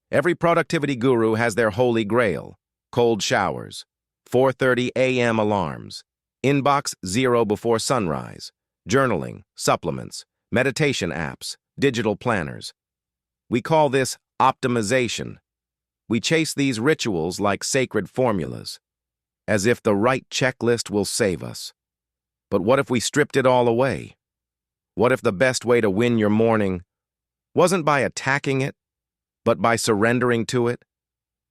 Every productivity guru has their holy grail: cold showers, 4:30 a.m. alarms, inbox zero before sunrise, journaling, supplements, meditation apps, digital planners. We call this optimization. We chase these rituals like sacred formulas, as if the right checklist will save us. But what if we stripped it all away? What if the best way to win your morning wasn't by attacking it, but by surrendering to it?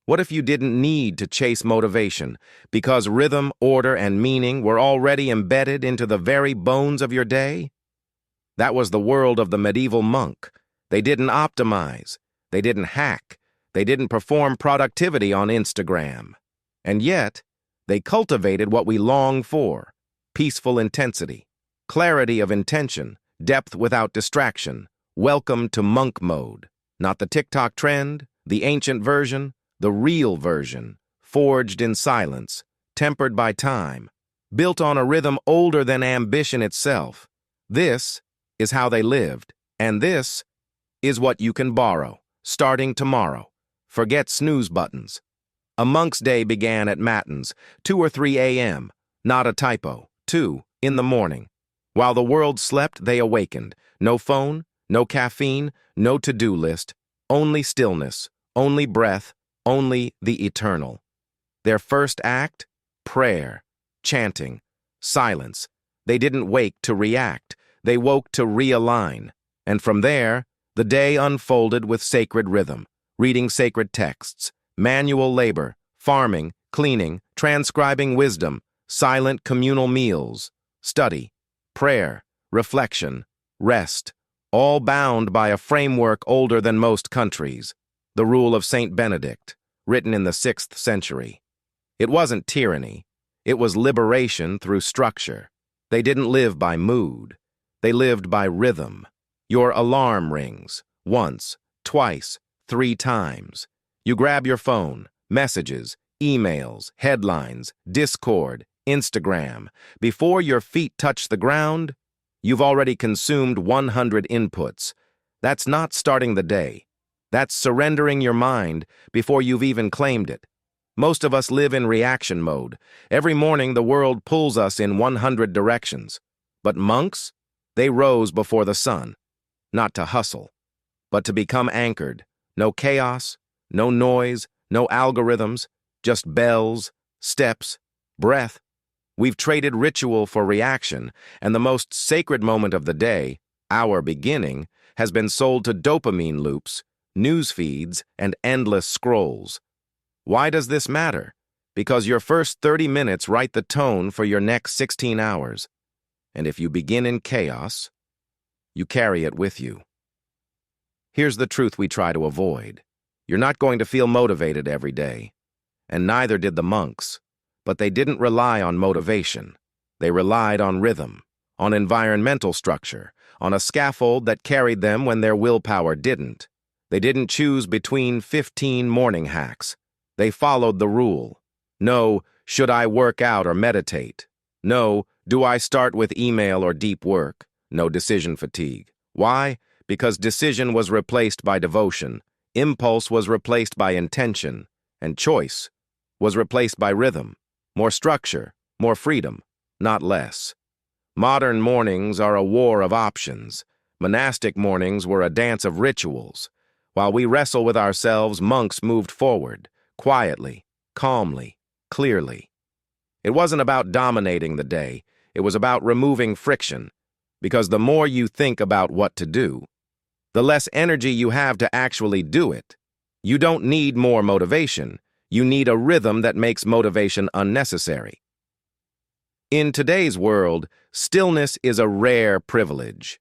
What if you didn't need to chase motivation because rhythm, order, and meaning were already embedded into the very bones of your day? That was the world of the medieval monk. They didn't optimize. They didn't hack. They didn't perform productivity on Instagram. And yet, they cultivated what we long for: peaceful intensity, clarity of intention, depth without distraction. Welcome to monk mode. Not the TikTok trend, the ancient version, the real version, forged in silence, tempered by time, built on a rhythm older than ambition itself. This is how they lived, and this is what you can borrow, starting tomorrow. Forget snooze buttons. A monk's day began at matins, 2 or 3 a.m., not a typo, 2 in the morning. While the world slept, they awakened. No phone, no caffeine, no to-do list, only stillness, only breath, only the eternal. Their first act? Prayer, chanting, silence. They didn't wake to react. They woke to realign. And from there, the day unfolded with sacred rhythm, reading sacred texts, manual labor, farming, cleaning, transcribing wisdom, silent communal meals, study, prayer, reflection, rest, all bound by a framework older than most countries, the rule of Saint Benedict, written in the 6th century. It wasn't tyranny. It was liberation through structure. They didn't live by mood. They lived by rhythm. Your alarm rings, once, twice, 3 times. You grab your phone, messages, emails, headlines, Discord, Instagram. Before your feet touch the ground, you've already consumed 100 inputs. That's not starting the day. That's surrendering your mind before you've even claimed it. Most of us live in reaction mode. Every morning the world pulls us in 100 directions. But monks? They rose before the sun. Not to hustle, but to become anchored. No chaos, no noise, no algorithms, just bells, steps, breath. We've traded ritual for reaction, and the most sacred moment of the day, our beginning, has been sold to dopamine loops, news feeds, and endless scrolls. Why does this matter? Because your first 30 minutes write the tone for your next 16 hours. And if you begin in chaos, you carry it with you. Here's the truth we try to avoid. You're not going to feel motivated every day. And neither did the monks. But they didn't rely on motivation. They relied on rhythm, on environmental structure, on a scaffold that carried them when their willpower didn't. They didn't choose between 15 morning hacks. They followed the rule. No, should I work out or meditate? No, do I start with email or deep work? No decision fatigue. Why? Because decision was replaced by devotion, impulse was replaced by intention, and choice was replaced by rhythm. More structure, more freedom, not less. Modern mornings are a war of options. Monastic mornings were a dance of rituals. While we wrestle with ourselves, monks moved forward, quietly, calmly, clearly. It wasn't about dominating the day. It was about removing friction. Because the more you think about what to do, the less energy you have to actually do it. You don't need more motivation. You need a rhythm that makes motivation unnecessary. In today's world, stillness is a rare privilege.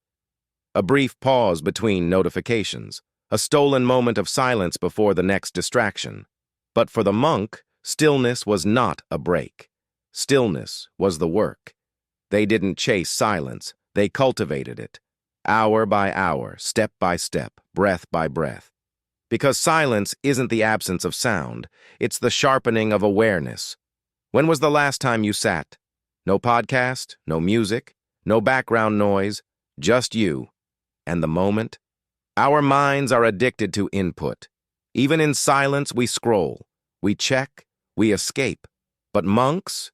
A brief pause between notifications, a stolen moment of silence before the next distraction. But for the monk, stillness was not a break. Stillness was the work. They didn't chase silence. They cultivated it, hour by hour, step by step, breath by breath. Because silence isn't the absence of sound, it's the sharpening of awareness. When was the last time you sat? No podcast, no music, no background noise, just you and the moment. Our minds are addicted to input. Even in silence, we scroll. We check. We escape. But monks?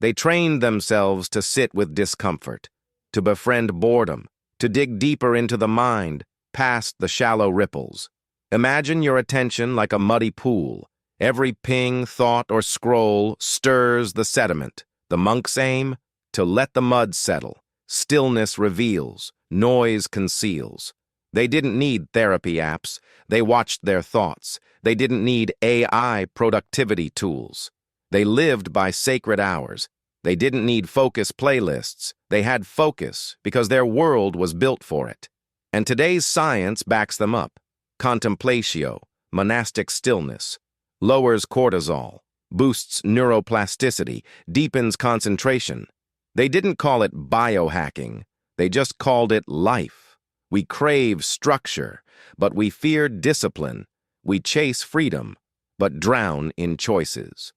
They trained themselves to sit with discomfort, to befriend boredom, to dig deeper into the mind, past the shallow ripples. Imagine your attention like a muddy pool. Every ping, thought, or scroll stirs the sediment. The monk's aim? To let the mud settle. Stillness reveals. Noise conceals. They didn't need therapy apps. They watched their thoughts. They didn't need AI productivity tools. They lived by sacred hours. They didn't need focus playlists. They had focus because their world was built for it. And today's science backs them up. Contemplatio, monastic stillness, lowers cortisol, boosts neuroplasticity, deepens concentration. They didn't call it biohacking. They just called it life. We crave structure, but we fear discipline. We chase freedom, but drown in choices.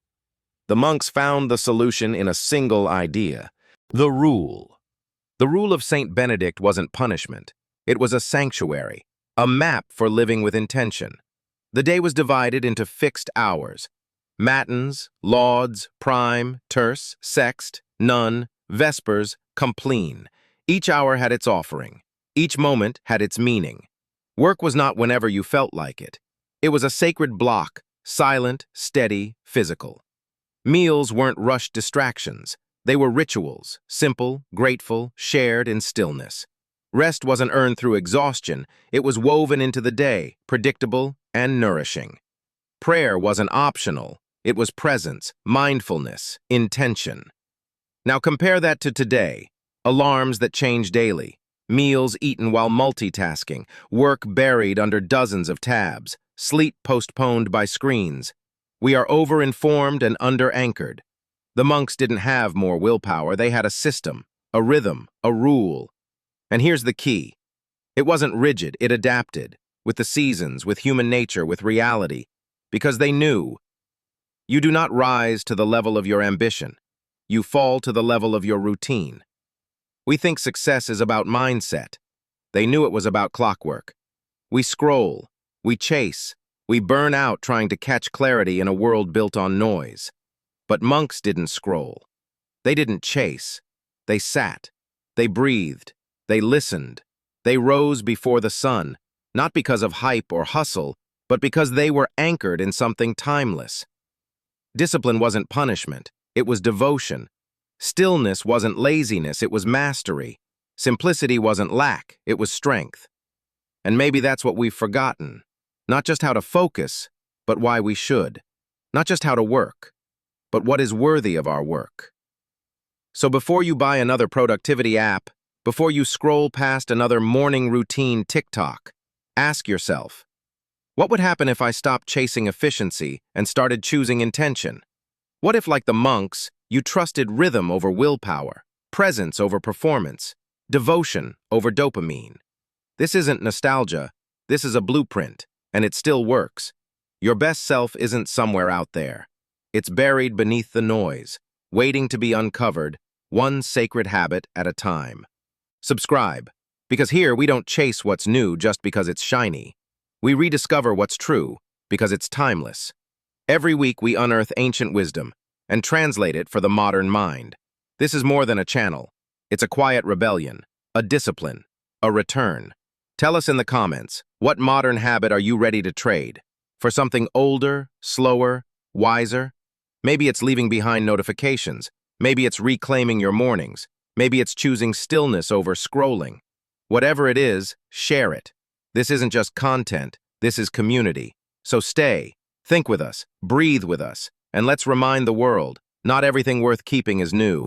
The monks found the solution in a single idea: the rule. The rule of Saint Benedict wasn't punishment. It was a sanctuary, a map for living with intention. The day was divided into fixed hours: matins, lauds, prime, terce, sext, none, vespers, compline. Each hour had its offering. Each moment had its meaning. Work was not whenever you felt like it. It was a sacred block, silent, steady, physical. Meals weren't rushed distractions. They were rituals, simple, grateful, shared in stillness. Rest wasn't earned through exhaustion. It was woven into the day, predictable and nourishing. Prayer wasn't optional. It was presence, mindfulness, intention. Now compare that to today. Alarms that change daily, meals eaten while multitasking, work buried under dozens of tabs, sleep postponed by screens. We are over-informed and under-anchored. The monks didn't have more willpower. They had a system, a rhythm, a rule. And here's the key. It wasn't rigid. It adapted, with the seasons, with human nature, with reality, because they knew you do not rise to the level of your ambition. You fall to the level of your routine. We think success is about mindset. They knew it was about clockwork. We scroll, we chase, we burn out trying to catch clarity in a world built on noise. But monks didn't scroll. They didn't chase. They sat. They breathed. They listened. They rose before the sun, not because of hype or hustle, but because they were anchored in something timeless. Discipline wasn't punishment. It was devotion. Stillness wasn't laziness, it was mastery. Simplicity wasn't lack, it was strength. And maybe that's what we've forgotten. Not just how to focus, but why we should. Not just how to work, but what is worthy of our work. So before you buy another productivity app, before you scroll past another morning routine TikTok, ask yourself, what would happen if I stopped chasing efficiency and started choosing intention? What if, like the monks, you trusted rhythm over willpower, presence over performance, devotion over dopamine? This isn't nostalgia, this is a blueprint, and it still works. Your best self isn't somewhere out there. It's buried beneath the noise, waiting to be uncovered, one sacred habit at a time. Subscribe, because here we don't chase what's new just because it's shiny. We rediscover what's true because it's timeless. Every week we unearth ancient wisdom and translate it for the modern mind. This is more than a channel. It's a quiet rebellion, a discipline, a return. Tell us in the comments, what modern habit are you ready to trade? For something older, slower, wiser? Maybe it's leaving behind notifications. Maybe it's reclaiming your mornings. Maybe it's choosing stillness over scrolling. Whatever it is, share it. This isn't just content, this is community. So stay, think with us, breathe with us, and let's remind the world, not everything worth keeping is new.